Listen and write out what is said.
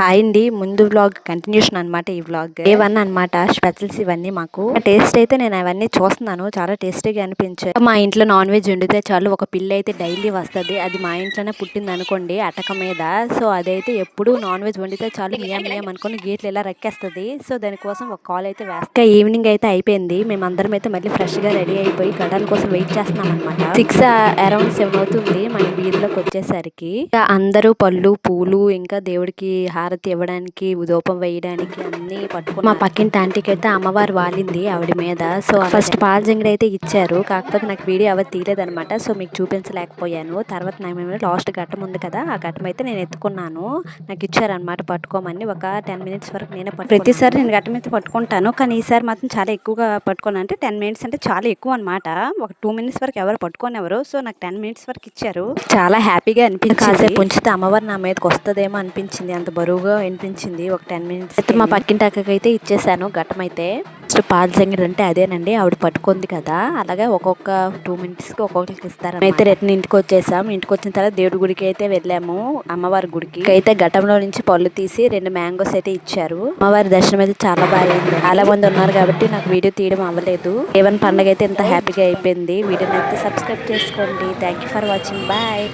Hi అండి. ముందు vlog continuation అనమాట. ఈ వ్లాగ్ A1 అనమాట. స్పెషల్స్ ఇవన్నీ మాకు టేస్ట్ అయితే నేను అవన్నీ చూస్తున్నాను. చాలా టేస్టీగా అనిపించాయి. మా ఇంట్లో నాన్ వెజ్ వండితే చాలు ఒక పిల్ల అయితే డైలీ వస్తుంది. అది మా ఇంట్లోనే పుట్టింది అనుకోండి, అటక మీద. సో అదైతే ఎప్పుడు నాన్ వెజ్ వండితే చాలు మియా మియా అనుకుని గేట్లు ఇలా రెక్కేస్తుంది. సో దానికోసం ఒక కాల్ అయితే వేస్తా. ఈవినింగ్ అయితే అయిపోయింది. మేమందరం అయితే మళ్ళీ ఫ్రెష్ గా రెడీ అయిపోయి గడాల కోసం వెయిట్ చేస్తున్నాం అనమాట. 6 అరౌండ్ 7 అవుతుంది మా వీధిలోకి వచ్చేసరికి. అందరూ పళ్ళు పూలు ఇంకా దేవుడికి హారతి ఇవ్వడానికి, ధూపం వేయడానికి అన్ని పట్టుకుని మా పక్కింటి ఆంటీకి అయితే అమ్మవారు వాలింది ఆవిడ మీద. సో ఫస్ట్ పాల జంగిడి అయితే ఇచ్చారు. కాకపోతే నాకు వీడియో అవర్ తీయలేదనమాట. సో మీకు చూపించలేకపోయాను. తర్వాత నాకు లాస్ట్ ఘట్టం ఉంది కదా, ఆ ఘట్టం అయితే నేను ఎత్తుకున్నాను. నాకు ఇచ్చారనమాట పట్టుకోమని. ఒక 10 మినిట్స్ వరకు నేనే ప్రతిసారి నేను ఘట్టం అయితే పట్టుకుంటాను, కానీ ఈసారి మాత్రం చాలా ఎక్కువగా పట్టుకున్నాను. అంటే 10 మినిట్స్ అంటే చాలా ఎక్కువ అనమాట. ఒక 2 మినిట్స్ వరకు ఎవరు పట్టుకోనివ్వరు. సో నాకు 10 మినిట్స్ వరకు ఇచ్చారు. చాలా హ్యాపీగా అనిపించింది. కాసేపు ఉంచితే అమ్మవారు నా మీదకి వస్తుందేమో అనిపించింది. అంత బరువుగా అనిపించింది. ఒక 10 మినిట్స్ అయితే మా పక్కింటి అక్కకైతే ఇచ్చేసాను ఘట్టం అయితే. ఫస్ట్ పాల జంగిడి అంటే అదేనండి, ఆవిడ పట్టుకుంది కదా. అలాగే ఒక్కొక్క 2 మినిట్స్ కి ఒక్కొక్కరికి ఇస్తారు. అయితే రిటర్న్ ఇంటికి వచ్చేసాం. ఇంటికి వచ్చిన తర్వాత దేవుడి గుడికి అయితే వెళ్ళాము, అమ్మవారి గుడికి. అయితే ఘట్టంలో నుంచి పళ్ళు తీసి 2 మ్యాంగోస్ అయితే ఇచ్చారు. అమ్మవారి దర్శనం అయితే చాలా బాగా అయింది. చాలా మంది ఉన్నారు కాబట్టి నాకు వీడియో తీయడం అవ్వలేదు. A1 పండుగ అయితే ఎంత హ్యాపీగా అయిపోయింది. వీడియోని అయితే సబ్స్క్రైబ్ చేసుకోండి. Thank you for watching. Bye.